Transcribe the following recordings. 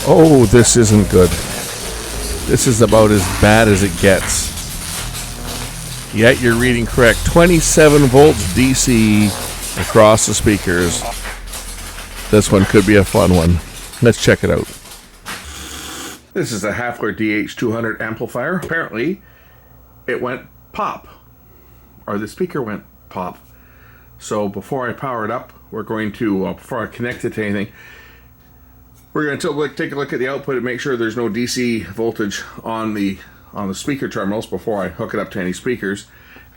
Oh, this isn't good. This is about as bad as it gets. Yet you're reading correct. 27 volts DC across the speakers. This one could be a fun one. Let's check it out. This is a Hafler DH200 amplifier. Apparently, it went pop. Or the speaker went pop. So before I power it up, we're going to, before I connect it to anything, we're going to take a look at the output and make sure there's no DC voltage on the speaker terminals before I hook it up to any speakers.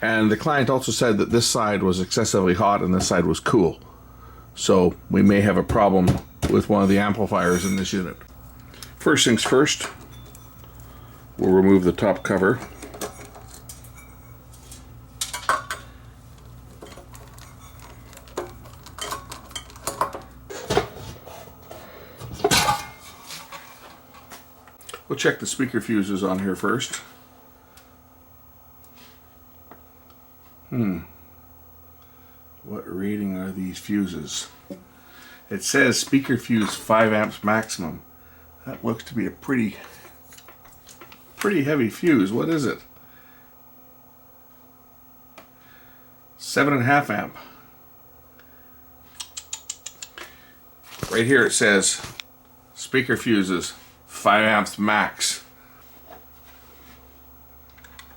And the client also said that this side was excessively hot and this side was cool. So we may have a problem with one of the amplifiers in this unit. First things first, we'll remove the top cover. We'll check the speaker fuses on here first. What rating are these fuses? It says speaker fuse 5 amps maximum. That looks to be a pretty heavy fuse. What is it? 7.5 amp. Right here it says speaker fuses 5 amps max.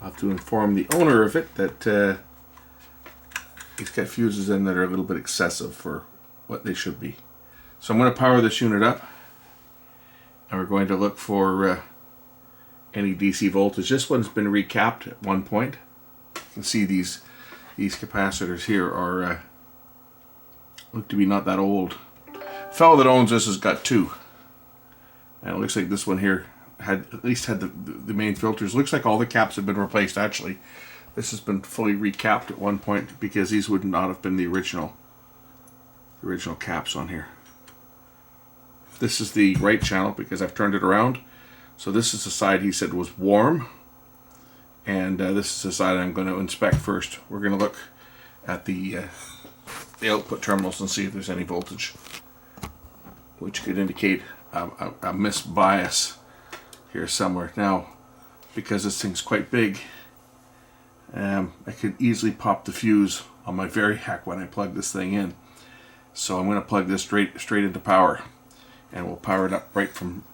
I'll have to inform the owner of it that he's got fuses in that are a little bit excessive for what they should be. So I'm going to power this unit up and we're going to look for any DC voltage. This one's been recapped at one point. You can see these capacitors here are look to be not that old. The fellow that owns this has got two. And it looks like this one here at least had the main filters. Looks like all the caps have been replaced actually. This has been fully recapped at one point because these would not have been the original caps on here. This is the right channel because I've turned it around. So this is the side he said was warm. And this is the side I'm going to inspect first. We're going to look at the output terminals and see if there's any voltage, which could indicate a misbias here somewhere. Now, because this thing's quite big, I could easily pop the fuse on my Variac when I plug this thing in. So I'm going to plug this straight into power, and we'll power it up right from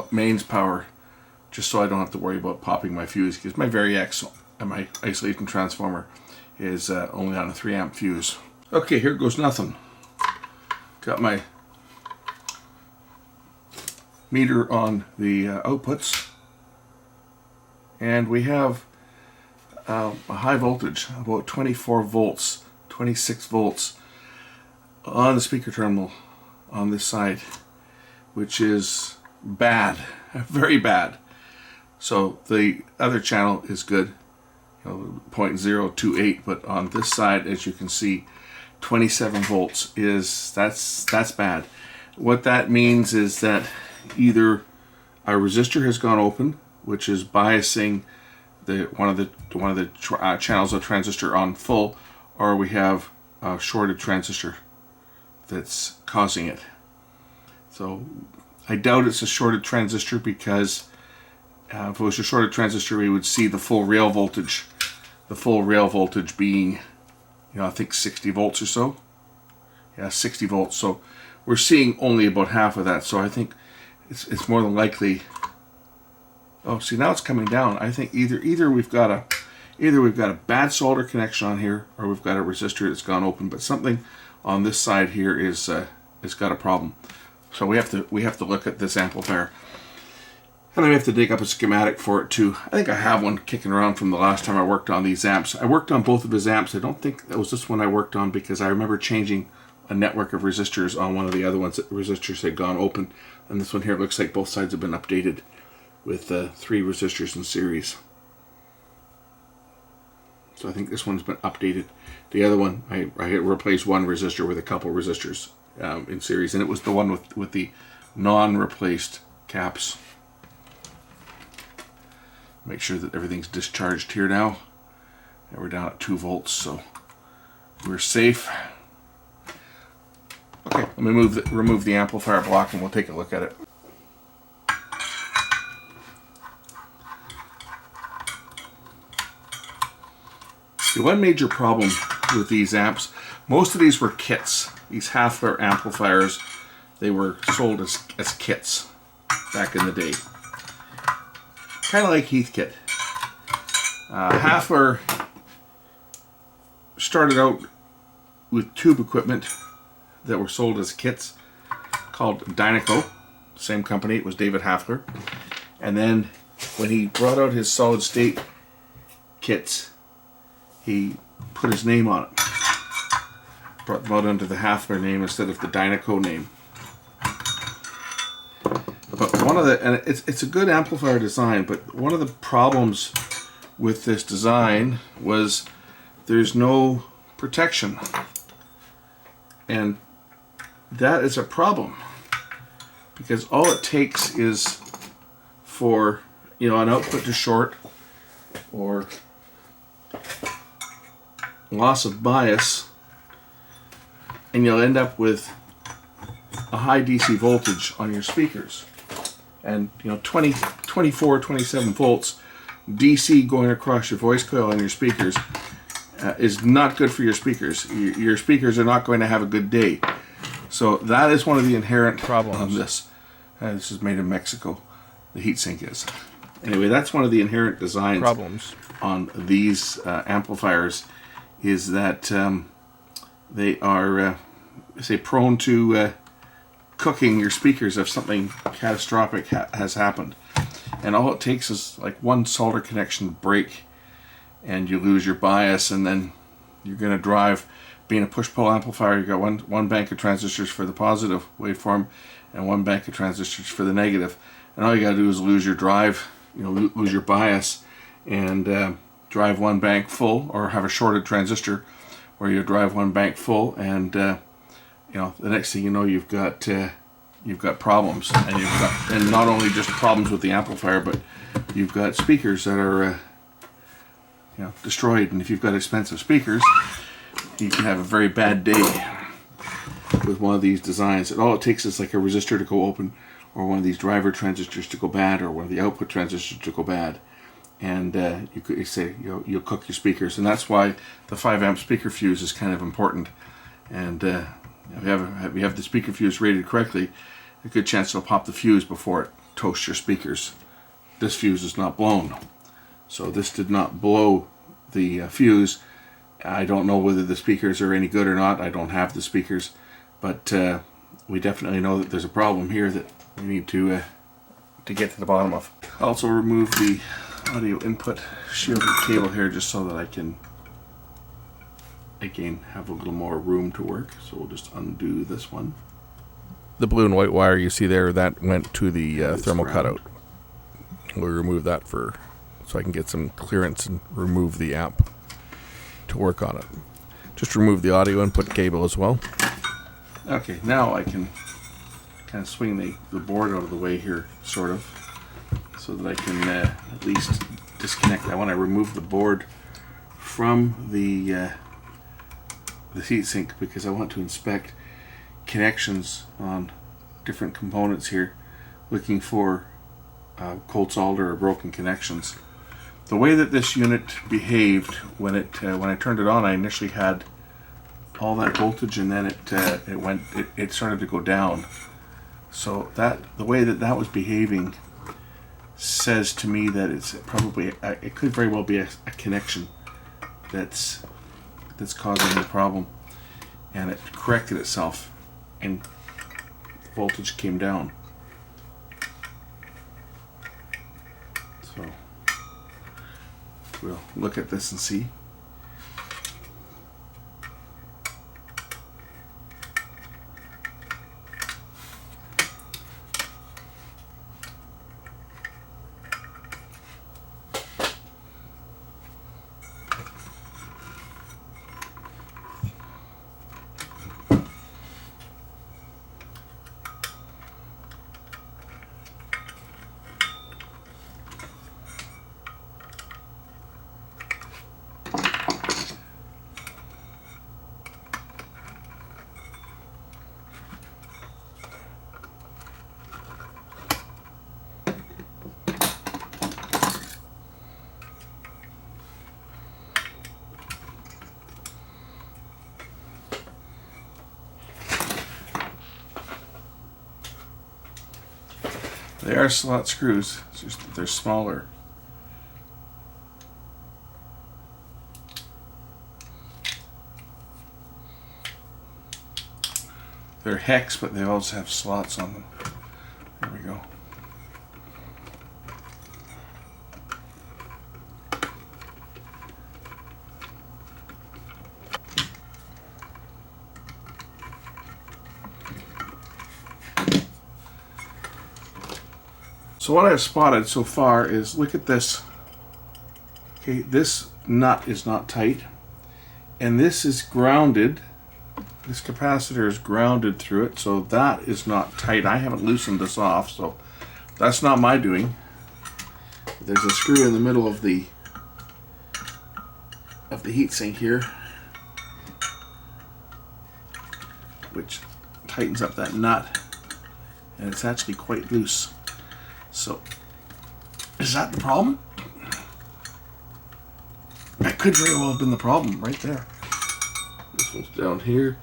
mains power, just so I don't have to worry about popping my fuse, because my Variac and my isolation transformer is only on a 3 amp fuse. Okay, here goes nothing. Got my meter on the outputs, and we have a high voltage, about 24 volts, 26 volts on the speaker terminal on this side, which is bad, very bad. So the other channel is good, 0.028, but on this side, as you can see, 27 volts that's bad. What that means is that either a resistor has gone open, which is biasing one of the channels of transistor on full, or we have a shorted transistor that's causing it. So I doubt it's a shorted transistor, because if it was a shorted transistor, we would see the full rail voltage. The full rail voltage being, I think 60 volts or so. Yeah, 60 volts. So we're seeing only about half of that. So I think it's more than likely. Oh, see, now it's coming down. I think either we've got a bad solder connection on here, or we've got a resistor that's gone open. But something on this side here is got a problem. So we have to look at this amplifier, and I have to dig up a schematic for it too. I think I have one kicking around from the last time I worked on these amps. I worked on both of his amps. I don't think that was this one I worked on, because I remember changing a network of resistors on one of the other ones that the resistors had gone open, and this one here looks like both sides have been updated with 3 resistors in series. So I think this one's been updated. The other one, I replaced one resistor with a couple resistors in series, and it was the one with the non-replaced caps. Make sure that everything's discharged here now, and we're down at 2 volts, so we're safe. Okay, let me remove the amplifier block and we'll take a look at it. The one major problem with these amps, most of these were kits. These Hafler amplifiers, they were sold as kits back in the day. Kind of like Heathkit. Hafler started out with tube equipment that were sold as kits called Diagnose, same company, it was David Hafler. And then when he brought out his solid state kits, he put his name on it. Brought them out under the Hafler name instead of the Dynaco name. But one of the, and it's a good amplifier design, but one of the problems with this design was there's no protection. And that is a problem, because all it takes is for, you know, an output to short or loss of bias, and you'll end up with a high DC voltage on your speakers. And you know, 24, 27 volts DC going across your voice coil on your speakers is not good for your speakers. Your speakers are not going to have a good day. So that is one of the inherent problems of this. This is made in Mexico. The heatsink is. Anyway, that's one of the inherent designs problems on these amplifiers, is that they are, say, prone to cooking your speakers if something catastrophic has happened. And all it takes is like one solder connection break, and you lose your bias, and then you're going to drive. Being a push-pull amplifier, you got one bank of transistors for the positive waveform and one bank of transistors for the negative. And all you got to do is lose your drive, you know, lose your bias, and drive one bank full, or have a shorted transistor where you drive one bank full, and you know, the next thing you know, you've got problems, and not only just problems with the amplifier, but you've got speakers that are you know, destroyed. And if you've got expensive speakers, you can have a very bad day with one of these designs. And all it takes is like a resistor to go open, or one of these driver transistors to go bad, or one of the output transistors to go bad, and you could say, you know, you'll cook your speakers. And that's why the 5 amp speaker fuse is kind of important. And if you have the speaker fuse rated correctly, a good chance it'll pop the fuse before it toasts your speakers. This fuse is not blown, so this did not blow the fuse. I don't know whether the speakers are any good or not. I don't have the speakers, but we definitely know that there's a problem here that we need to get to the bottom of. I'll also remove the audio input shielded cable here, just so that I can again have a little more room to work. So we'll just undo this one. The blue and white wire you see there, that went to the thermal cutout. We'll remove that so I can get some clearance and remove the amp to work on it. Just remove the audio input cable as well. Okay, now I can kind of swing the board out of the way here, sort of, so that I can at least disconnect. I want to remove the board from the heatsink, because I want to inspect connections on different components here, looking for cold solder or broken connections. The way that this unit behaved when I turned it on, I initially had all that voltage, and then it started to go down. So the way that was behaving says to me that it's probably, it could very well be a connection that's causing the problem, and it corrected itself and voltage came down. So we'll look at this and see. They are slot screws, it's just that they're smaller. They're hex, but they also have slots on them. There we go. So what I've spotted so far is, look at this. Okay, this nut is not tight, and this is grounded. This capacitor is grounded through it, so that is not tight. I haven't loosened this off, so that's not my doing. There's a screw in the middle of the heatsink here, which tightens up that nut, and it's actually quite loose. So, is that the problem? That could very well have been the problem right there. This one's down here.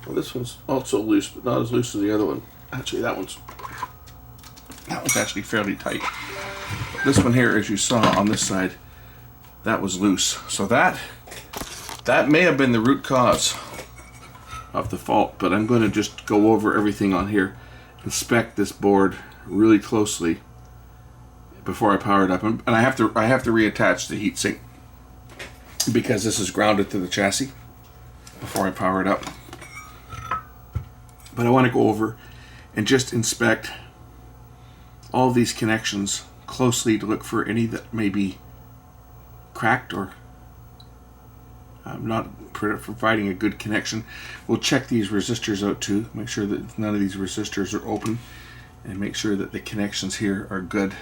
Well, this one's also loose, but not as loose as the other one. Actually, that one's actually fairly tight. But this one here, as you saw on this side, that was loose. So that may have been the root cause of the fault, but I'm going to just go over everything on here, inspect this board really closely before I power it up, and I have to reattach the heatsink because this is grounded to the chassis before I power it up. But I want to go over and just inspect all of these connections closely to look for any that may be cracked or not providing a good connection. We'll check these resistors out too, make sure that none of these resistors are open, and make sure that the connections here are good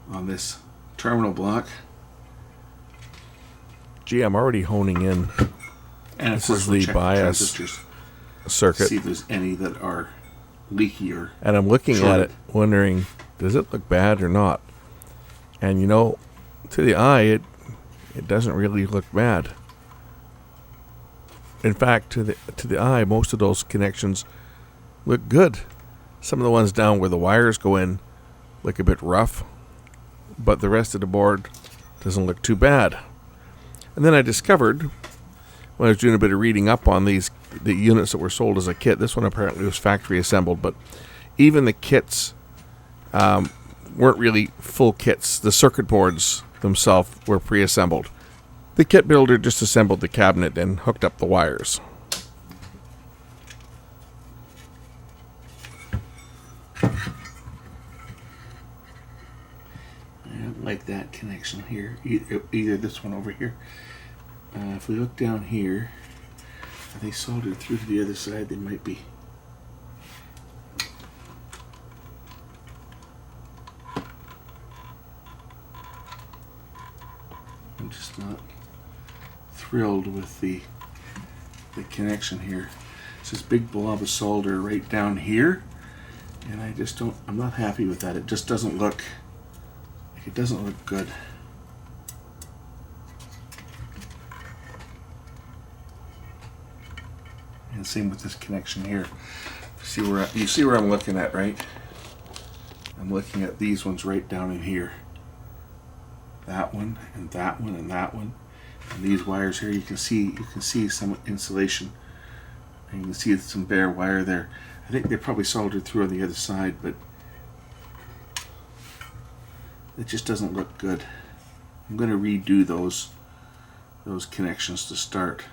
on this terminal block. Gee, I'm already honing in. And this is the bias circuit. See if there's any that are leaky or and I'm looking shorted. at it wondering, does it look bad or not? And you know, to the eye it doesn't really look bad. In fact, to the eye, most of those connections look good. Some of the ones down where the wires go in look a bit rough, but the rest of the board doesn't look too bad. And then I discovered, when I was doing a bit of reading up on the units that were sold as a kit, this one apparently was factory assembled, but even the kits weren't really full kits. The circuit boards themselves were pre-assembled. The kit builder just assembled the cabinet and hooked up the wires. I don't like that connection here, either this one over here. If we look down here, are they soldered through to the other side? They might be. I'm just not thrilled with the connection here. It's this big blob of solder right down here, and I'm not happy with that. It just doesn't look good. And same with this connection here. You see where I'm looking at, right? I'm looking at these ones right down in here. That one and that one and that one. And these wires here, you can see some insulation. And you can see some bare wire there. I think they're probably soldered through on the other side, but it just doesn't look good. I'm going to redo those connections to start.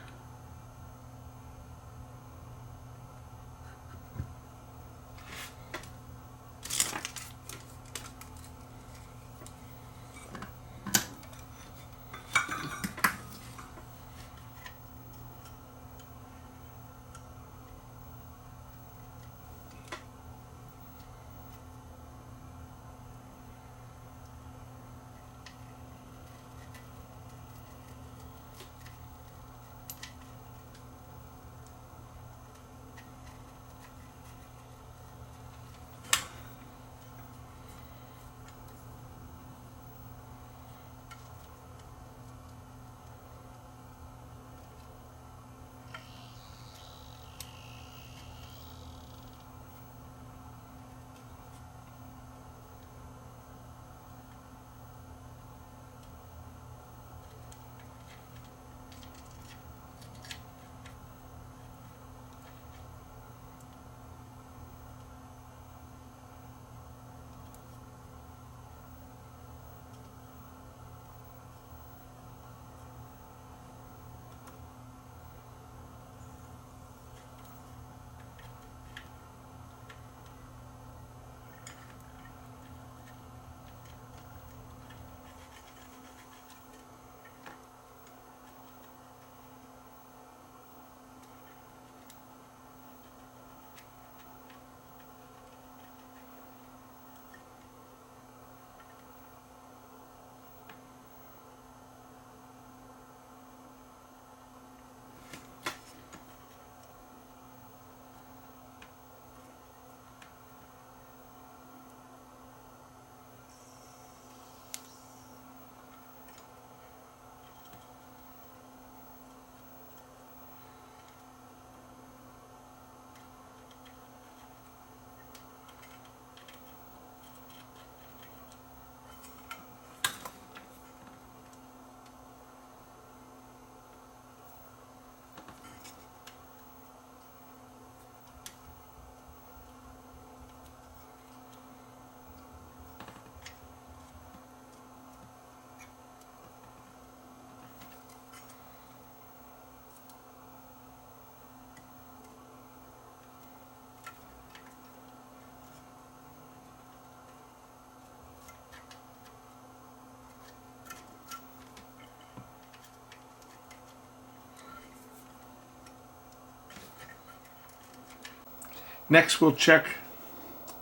Next, we'll check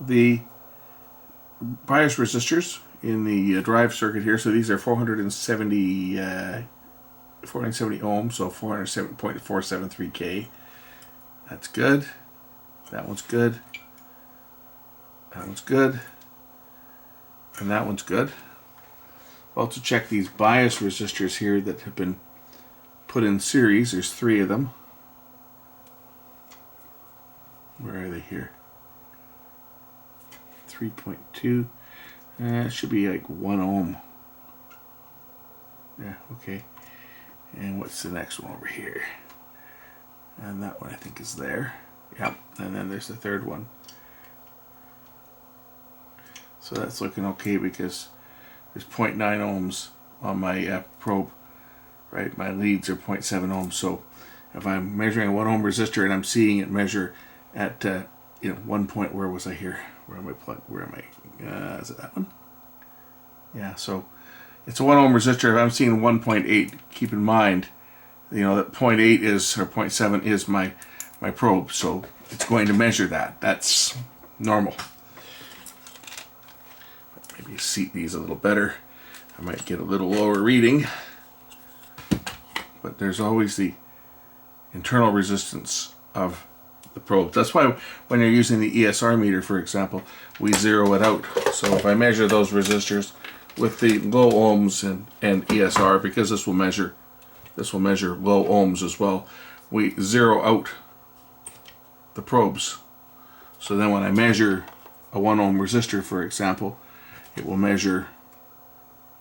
the bias resistors in the drive circuit here. So these are 470 ohms, so 407.473K. That's good. That one's good. That one's good. And that one's good. We'll also check these bias resistors here that have been put in series. There's 3 of them. Where are they here? 3.2. It should be like 1 ohm. Yeah, okay. And what's the next one over here? And that one I think is there. Yep, and then there's the third one. So that's looking okay because there's 0.9 ohms on my probe, right? My leads are 0.7 ohms. So if I'm measuring a 1 ohm resistor and I'm seeing it measure at 1 point, where was I here? Where am I plugged? Where am I? Is it that one? Yeah. So it's a 1 ohm resistor. If I'm seeing 1.8, keep in mind, that 0.8 is or 0.7 is my probe. So it's going to measure that. That's normal. Maybe seat these a little better. I might get a little lower reading. But there's always the internal resistance of the probe. That's why when you're using the ESR meter, for example, we zero it out. So if I measure those resistors with the low ohms and ESR, because this will measure low ohms as well, we zero out the probes. So then when I measure a 1 ohm resistor, for example, it will measure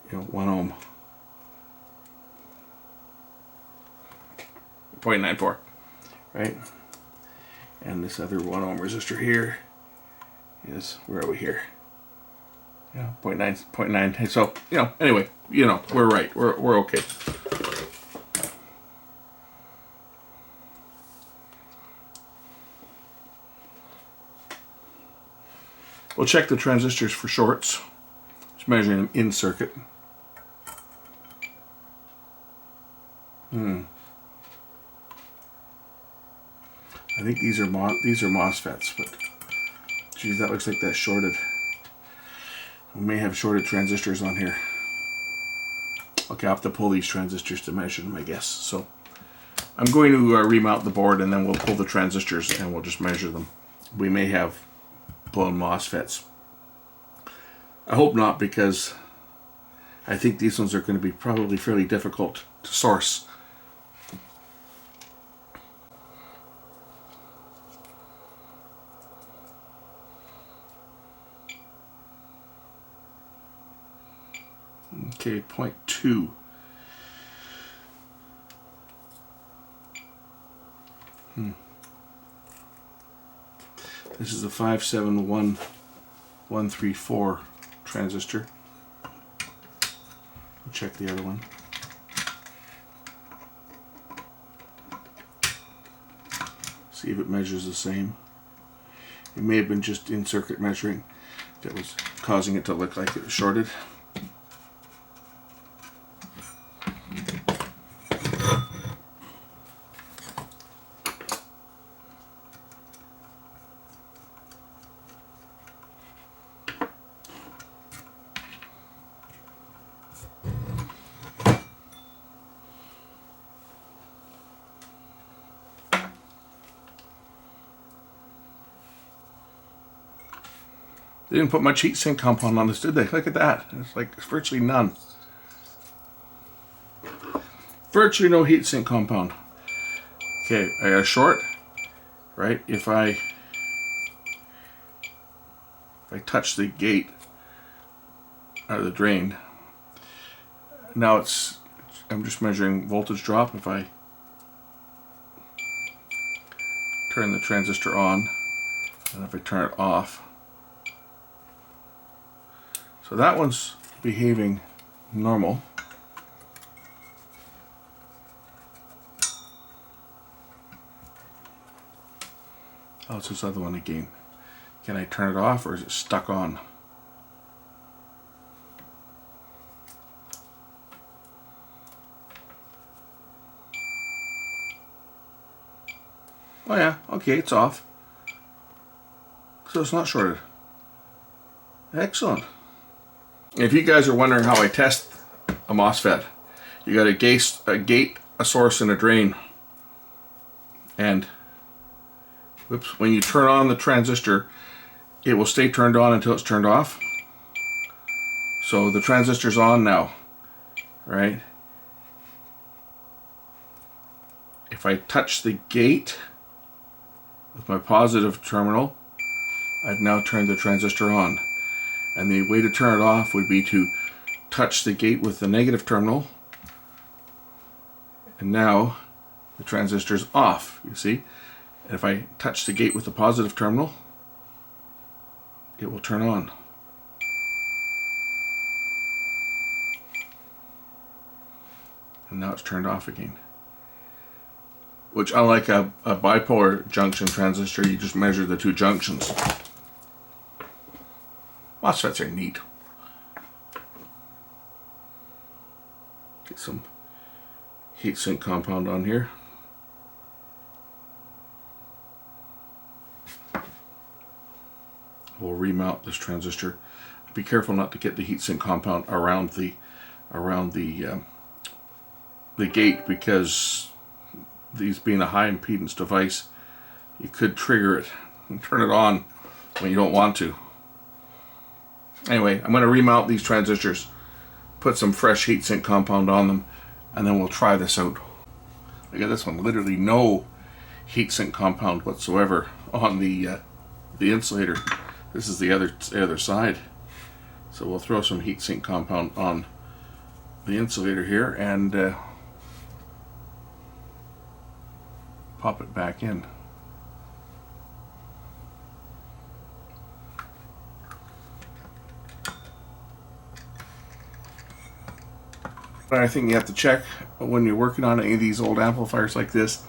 1 ohm. 0.94, right? And this other 1 ohm resistor here is, where are we here? 0.9. So, anyway, we're right. We're okay. We'll check the transistors for shorts. Just measuring them in circuit. I think these are MOSFETs, but geez, that looks like that's shorted. We may have shorted transistors on here. Okay, I'll have to pull these transistors to measure them, I guess. So I'm going to remount the board, and then we'll pull the transistors and we'll just measure them. We may have blown MOSFETs. I hope not, because I think these ones are going to be probably fairly difficult to source. Okay, 0.2. This is a 571134 transistor. We'll check the other one. See if it measures the same. It may have been just in circuit measuring that was causing it to look like it was shorted. They didn't put much heat sink compound on this, did they? Look at that. It's like virtually none. Virtually no heat sink compound. Okay, I got a short, right? If I touch the gate out of the drain, now I'm just measuring voltage drop. If I turn the transistor on, and if I turn it off, so that one's behaving normal. Oh, it's this other one again. Can I turn it off, or is it stuck on? Oh yeah, okay, it's off. So it's not shorted. Excellent. If you guys are wondering how I test a MOSFET, you got a gate, a source, and a drain. And whoops, when you turn on the transistor, it will stay turned on until it's turned off. So the transistor's on now, right? If I touch the gate with my positive terminal, I've now turned the transistor on. And the way to turn it off would be to touch the gate with the negative terminal. And now the transistor's off, you see? And if I touch the gate with the positive terminal, it will turn on. And now it's turned off again. Which, unlike a bipolar junction transistor, you just measure the two junctions. MOSFETs are neat. Get some heatsink compound on here. We'll remount this transistor. Be careful not to get the heatsink compound around the gate, because these being a high impedance device, you could trigger it and turn it on when you don't want to. Anyway, I'm going to remount these transistors, put some fresh heatsink compound on them, and then we'll try this out. Look at this one, literally no heatsink compound whatsoever on the insulator. This is the other side. So we'll throw some heatsink compound on the insulator here and pop it back in. But I think you have to check when you're working on any of these old amplifiers like this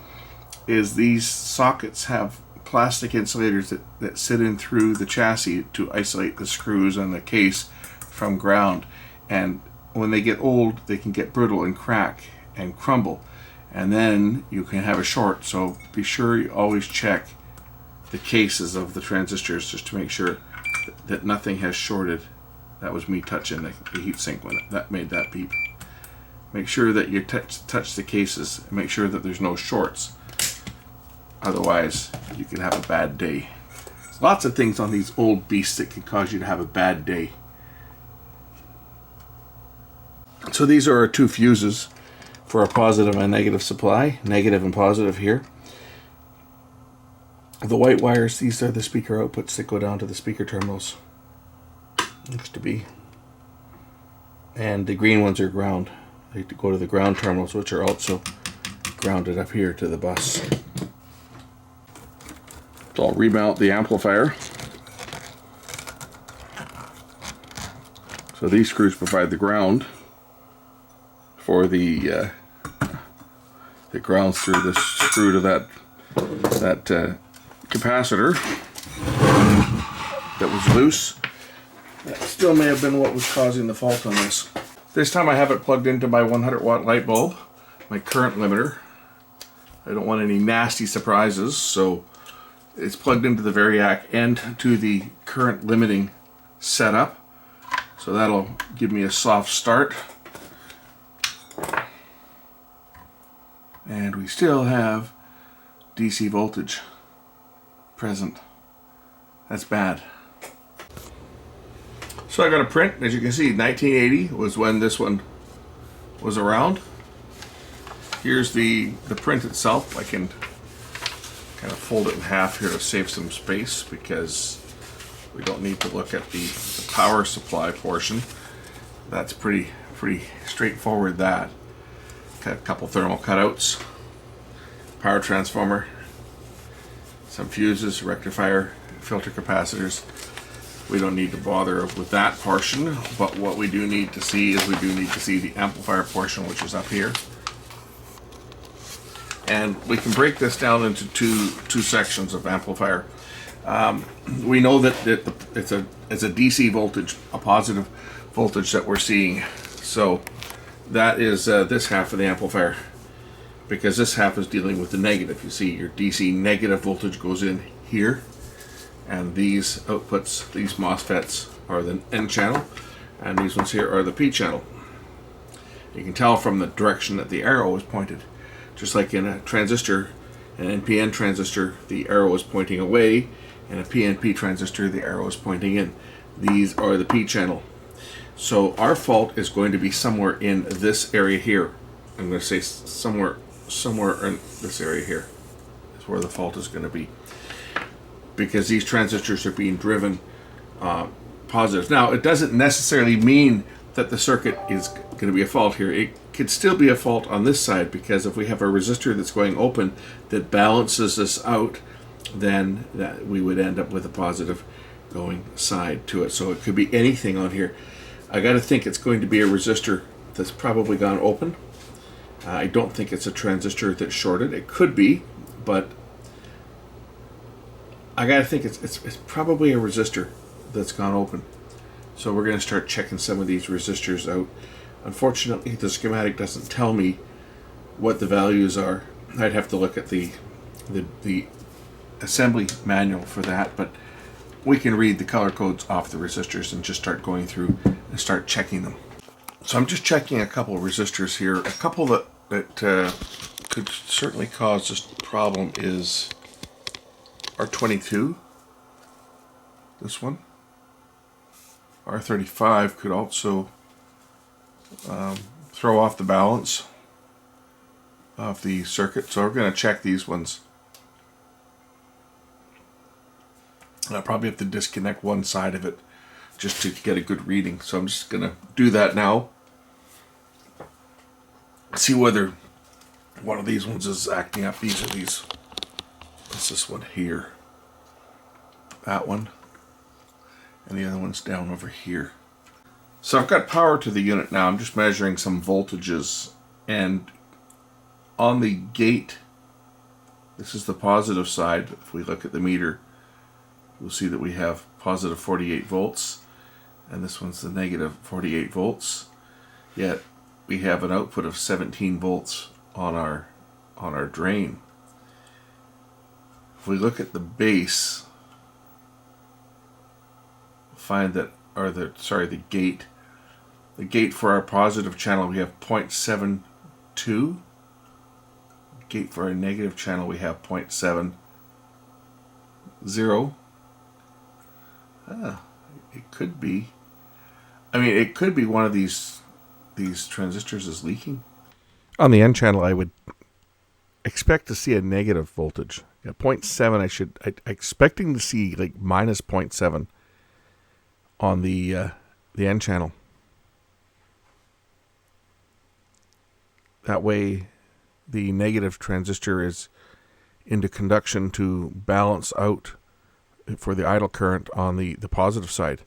is these sockets have plastic insulators that sit in through the chassis to isolate the screws and the case from ground. And when they get old, they can get brittle and crack and crumble. And then you can have a short. So be sure you always check the cases of the transistors just to make sure that nothing has shorted. That was me touching the heatsink when that made that beep. Make sure that you touch the cases and make sure that there's no shorts. Otherwise, you can have a bad day. There's lots of things on these old beasts that can cause you to have a bad day. So these are our two fuses for a positive and negative supply. Negative and positive here. The white wires, these are the speaker outputs that go down to the speaker terminals. Looks to be. And the green ones are ground. They go to the ground terminals, which are also grounded up here to the bus. So I'll remount the amplifier. So these screws provide the ground for the grounds through this screw to that capacitor that was loose. That still may have been what was causing the fault on this. This time I have it plugged into my 100 watt light bulb, my current limiter. I don't want any nasty surprises, so it's plugged into the Variac and to the current limiting setup. So that'll give me a soft start. And we still have DC voltage present. That's bad. So I got a print, as you can see, 1980 was when this one was around. Here's the print itself. I can kind of fold it in half here to save some space because we don't need to look at the power supply portion. That's pretty straightforward. That got a couple thermal cutouts, power transformer, some fuses, rectifier, filter capacitors. We don't need to bother with that portion, but what we do need to see is we do need to see the amplifier portion, which is up here. And we can break this down into two sections of amplifier. We know that it's a DC voltage, a positive voltage that we're seeing. So that is this half of the amplifier, because this half is dealing with the negative. You see your DC negative voltage goes in here, And these outputs, these MOSFETs, are the N channel, and these ones here are the P channel. You can tell from the direction that the arrow is pointed. Just like in a transistor, an NPN transistor, the arrow is pointing away, and a PNP transistor, the arrow is pointing in. These are the P channel. So our fault is going to be somewhere in this area here. I'm going to say somewhere in this area here is where the fault is going to be, because these transistors are being driven positive. Now, it doesn't necessarily mean that the circuit is going to be a fault here. It could still be a fault on this side, because if we have a resistor that's going open that balances this out, then that we would end up with a positive going side to it. So it could be anything on here. I got to think it's going to be a resistor that's probably gone open. I don't think it's a transistor that's shorted. It could be, but I got to think it's probably a resistor that's gone open. So we're going to start checking some of these resistors out. Unfortunately, the schematic doesn't tell me what the values are. I'd have to look at the assembly manual for that, but we can read the color codes off the resistors and just start going through and start checking them. So I'm just checking a couple of resistors here. A couple that could certainly cause this problem is R22, this one. R35 could also throw off the balance of the circuit. So we're going to check these ones. And I'll probably have to disconnect one side of it just to get a good reading. So I'm just going to do that now. See whether one of these ones is acting up. These are these. What's this one here? That one. And the other one's down over here. So I've got power to the unit now. I'm just measuring some voltages. And on the gate, this is the positive side. If we look at the meter, we'll see that we have positive 48 volts. And this one's the negative 48 volts. Yet we have an output of 17 volts on our drain. If we look at the base, we'll find that, the gate. The gate for our positive channel, we have 0.72. Gate for our negative channel, we have 0.70. It could be. It could be one of these transistors is leaking. On the N channel, I would expect to see a negative voltage. At 0.7, I'm expecting to see like minus 0.7 on the N channel. That way, the negative transistor is into conduction to balance out for the idle current on the positive side.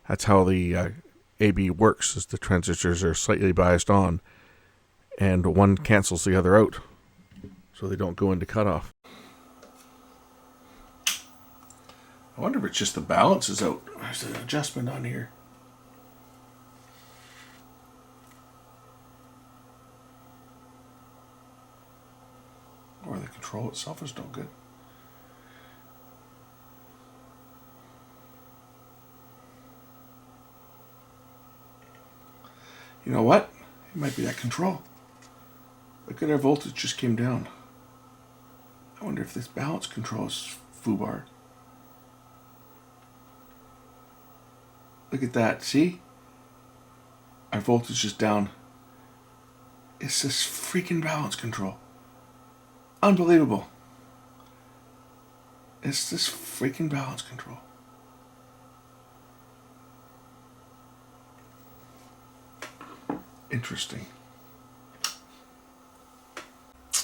That's how the AB works, is the transistors are slightly biased on, and one cancels the other out, so they don't go into cutoff. I wonder if it's just the balance is out. There's an adjustment on here. Or the control itself is no good. You know what? It might be that control. Look at our voltage just came down. I wonder if this balance control is foobar. Look at that, see? Our voltage is down. It's this freaking balance control. Unbelievable. It's this freaking balance control. Interesting.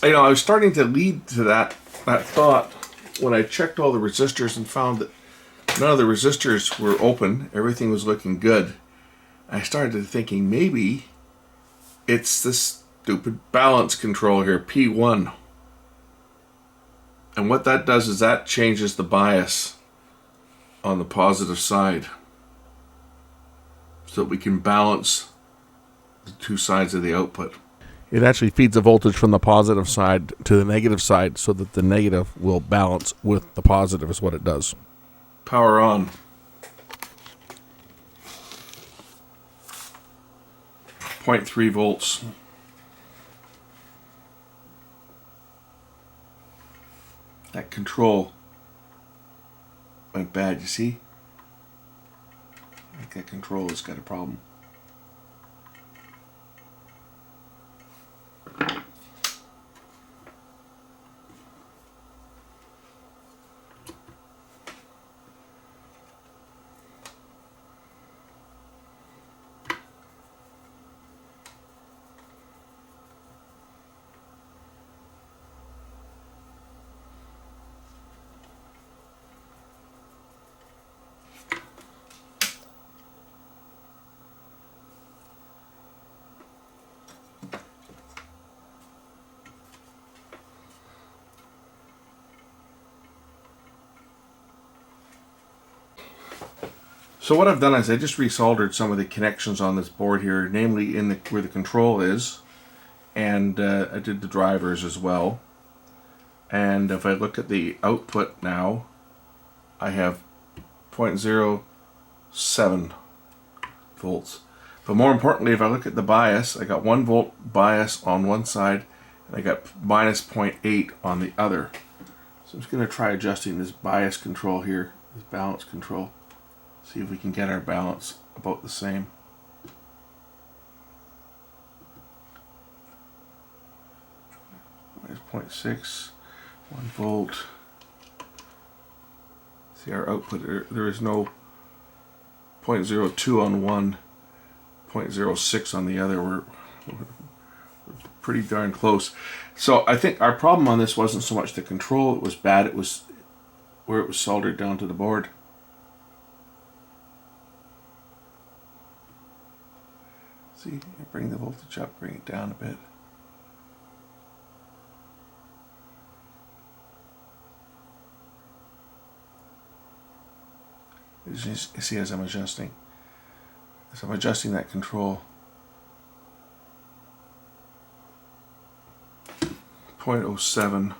I was starting to lead to that thought when I checked all the resistors and found that none of the resistors were open. Everything was looking good. I started thinking maybe it's this stupid balance control here, P1. And what that does is that changes the bias on the positive side so that we can balance the two sides of the output. It actually feeds the voltage from the positive side to the negative side so that the negative will balance with the positive is what it does. Power on. .3 volts. That control went bad, you see? I think that control has got a problem. So what I've done is I just resoldered some of the connections on this board here, namely in where the control is, and I did the drivers as well. And if I look at the output now, I have 0.07 volts. But more importantly, if I look at the bias, I got 1 volt bias on one side, and I got minus 0.8 on the other. So I'm just going to try adjusting this bias control here, this balance control. See if we can get our balance about the same. Minus 0.6, 1 volt. See our output, there is no 0.02 on one, 0.06 on the other. We're pretty darn close. So I think our problem on this wasn't so much the control, it was bad, it was where it was soldered down to the board. See, bring the voltage up, bring it down a bit. You see as I'm adjusting that control. 0.07.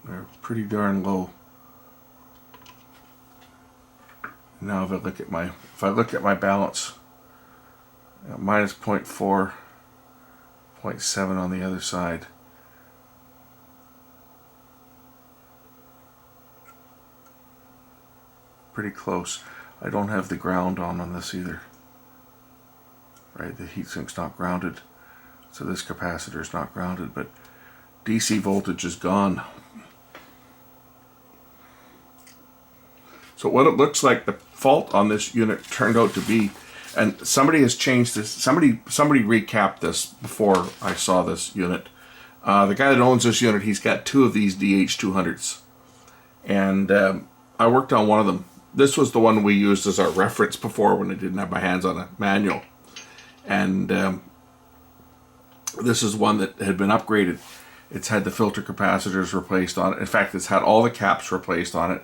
They're pretty darn low. Now if I look at my balance, minus 0.4, 0.7 on the other side. Pretty close. I don't have the ground on this either. Right, the heatsink's not grounded, so this capacitor is not grounded, but DC voltage is gone. So what it looks like the fault on this unit turned out to be, and somebody has changed this, somebody recapped this before I saw this unit. The guy that owns this unit, he's got 2 of these DH200s, and I worked on one of them. This was the one we used as our reference before when I didn't have my hands on a manual, and this is one that had been upgraded. It's had the filter capacitors replaced on it. In fact, it's had all the caps replaced on it.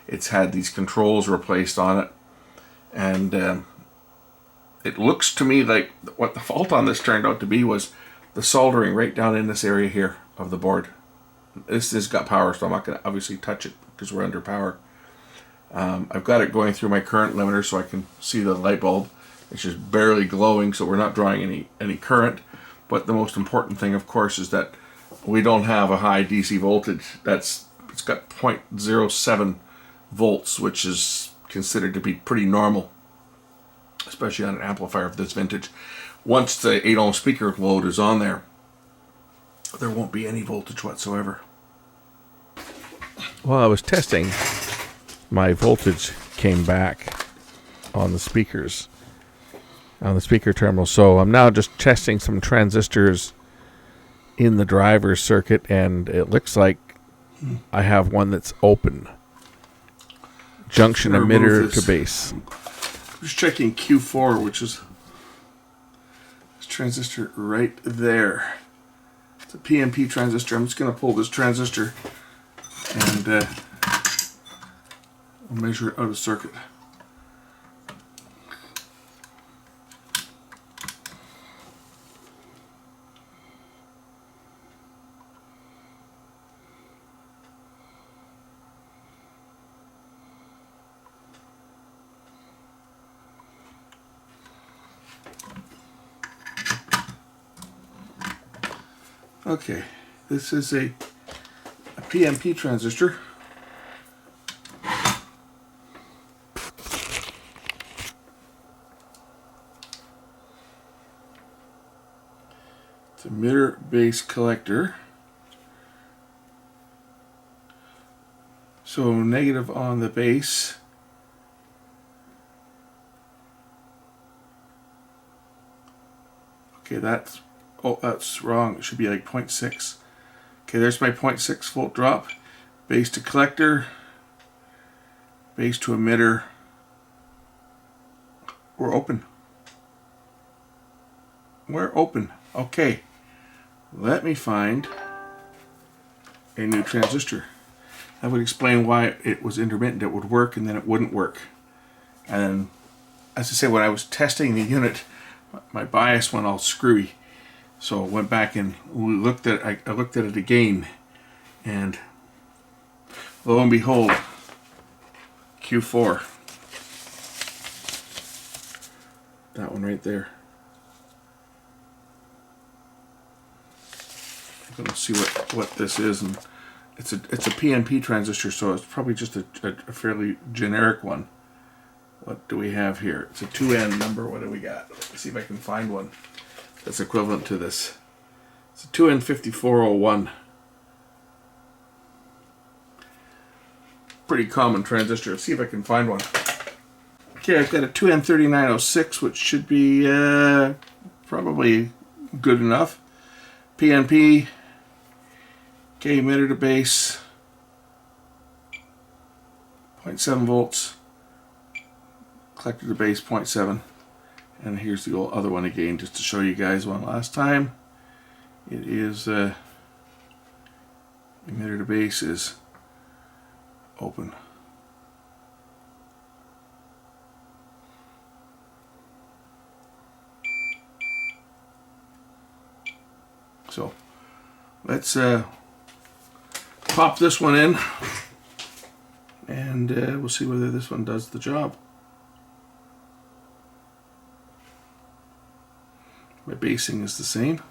It's had these controls replaced on it, and it looks to me like what the fault on this turned out to be was the soldering right down in this area here of the board. This has got power, so I'm not going to obviously touch it because we're under power. I've got it going through my current limiter so I can see the light bulb. It's just barely glowing, so we're not drawing any current. But the most important thing, of course, is that we don't have a high DC voltage. It's got 0.07 volts, which is considered to be pretty normal, especially on an amplifier of this vintage. Once the 8 ohm speaker load is on there won't be any voltage whatsoever. While I was testing, my voltage came back on the speakers, on the speaker terminal. So I'm now just testing some transistors in the driver circuit, and it looks like I have one that's open. Junction emitter to base. Just checking Q4, which is this transistor right there. It's a PNP transistor. I'm just going to pull this transistor and I'll measure it out of circuit. Okay, this is a PNP transistor. It's a emitter base collector. So negative on the base. Okay, that's wrong. It should be like 0.6. Okay, there's my 0.6 volt drop. Base to collector, base to emitter. We're open. We're open. Okay, let me find a new transistor. That would explain why it was intermittent. It would work and then it wouldn't work. And as I say, when I was testing the unit, my bias went all screwy. So I went back and we looked at I looked at it again, and lo and behold, Q4. That one right there. I'm gonna see what this is, and it's a PNP transistor, so it's probably just a fairly generic one. What do we have here? It's a 2N number. What do we got? Let's see if I can find one that's equivalent to this. It's a 2N5401. Pretty common transistor. Let's see if I can find one. Okay, I've got a 2N3906, which should be probably good enough. PNP, okay, emitter to base, 0.7 volts, collector to base, 0.7. And here's the old other one again, just to show you guys one last time. It is emitter to base is open. So let's pop this one in, and we'll see whether this one does the job. My basing is the same.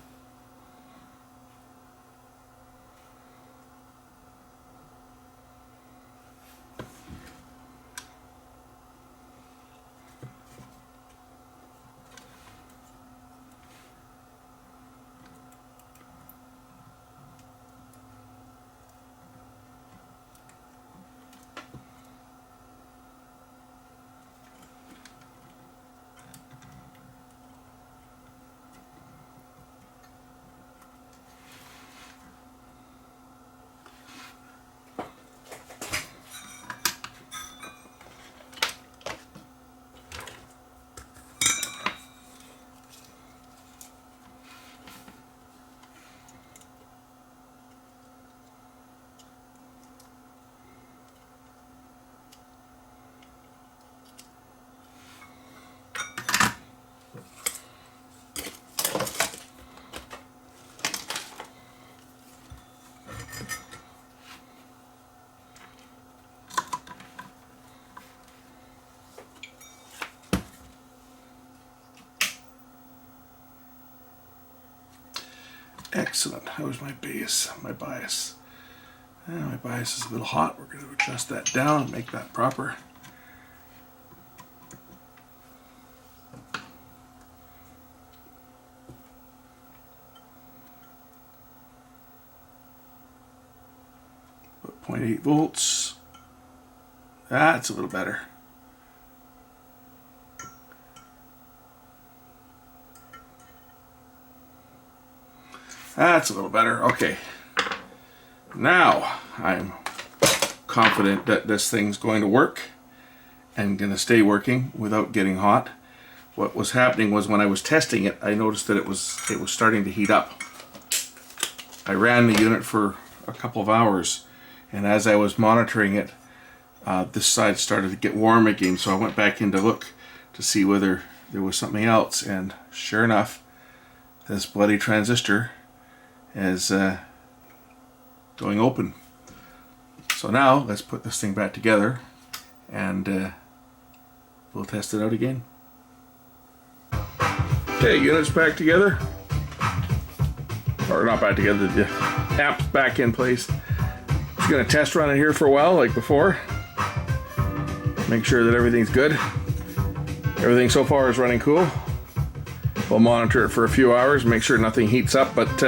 Excellent. How's my base? My bias. My bias is a little hot. We're going to adjust that down and make that proper. Put 0.8 volts. That's a little better. That's a little better. Okay. Now I'm confident that this thing's going to work and going to stay working without getting hot. What was happening was when I was testing it, I noticed that it was starting to heat up. I ran the unit for a couple of hours, and as I was monitoring it, this side started to get warm again, so I went back in to look to see whether there was something else, and sure enough, this bloody transistor is going open. So now let's put this thing back together, and we'll test it out again. Okay, unit's back together. or not back together, the amp's back in place. Just gonna test run it here for a while, like before. Make sure that everything's good. Everything so far is running cool. We'll monitor it for a few hours, make sure nothing heats up, but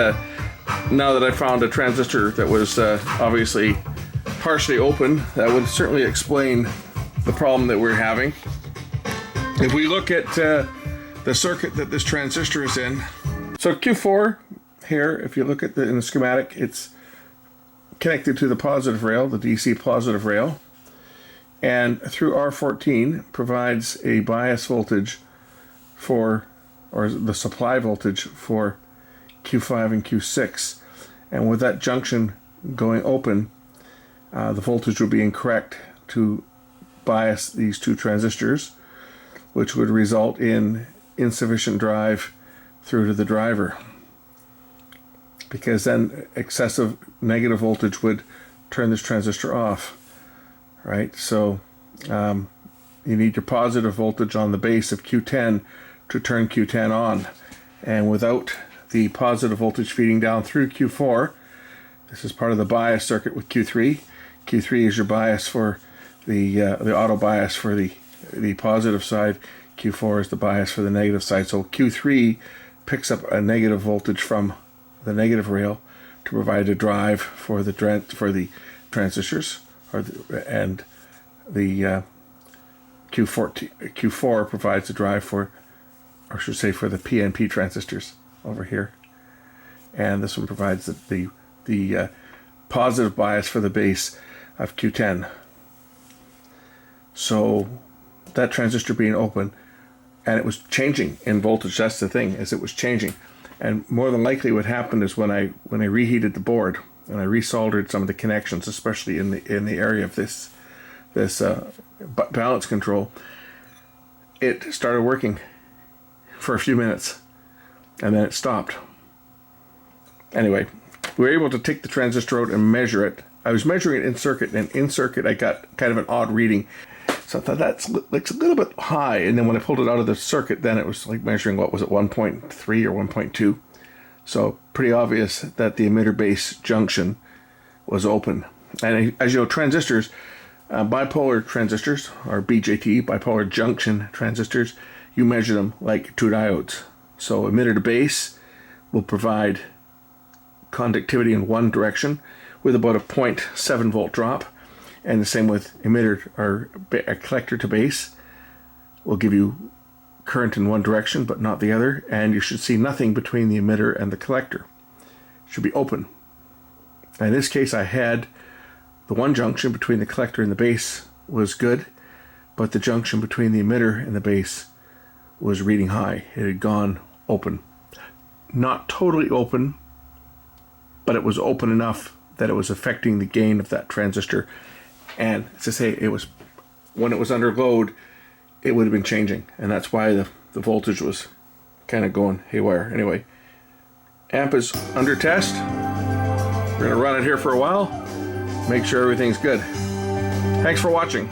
now that I found a transistor that was obviously partially open, that would certainly explain the problem that we're having. If we look at the circuit that this transistor is in, so Q4 here, if you look at in the schematic, it's connected to the positive rail, the DC positive rail, and through R14 provides a bias voltage for, or the supply voltage for Q5 and Q6. And with that junction going open, the voltage would be incorrect to bias these two transistors, which would result in insufficient drive through to the driver, because then excessive negative voltage would turn this transistor off, right? So you need your positive voltage on the base of Q10 to turn Q10 on, and without the positive voltage feeding down through Q4, this is part of the bias circuit with Q3. Q3 is your bias for the auto bias for the positive side. Q4 is the bias for the negative side. So Q3 picks up a negative voltage from the negative rail to provide a drive for the transistors, and the Q4 provides a drive for, or I should say, for the PNP transistors over here, and this one provides the positive bias for the base of Q10. So that transistor being open, and it was changing in voltage. That's the thing, is it was changing, and more than likely what happened is when I reheated the board and I resoldered some of the connections, especially in the area of this balance control, it started working for a few minutes and then it stopped. Anyway, we were able to take the transistor out and measure it. I was measuring it in circuit, and in circuit I got kind of an odd reading. So I thought that's like a little bit high, and then when I pulled it out of the circuit, then it was like measuring, what was it, 1.3 or 1.2. So pretty obvious that the emitter base junction was open. And as you know, transistors, bipolar transistors, or BJT, bipolar junction transistors, you measure them like two diodes. So emitter to base will provide conductivity in one direction with about a 0.7 volt drop, and the same with emitter, or a collector to base will give you current in one direction but not the other, and you should see nothing between the emitter and the collector. It should be open. And in this case I had the one junction between the collector and the base was good, but the junction between the emitter and the base was reading high. It had gone open. Not totally open, but it was open enough that it was affecting the gain of that transistor. And to say, it was, when it was under load, it would have been changing, and that's why the voltage was kind of going haywire. Anyway, amp is under test. We're going to run it here for a while, make sure everything's good. Thanks for watching.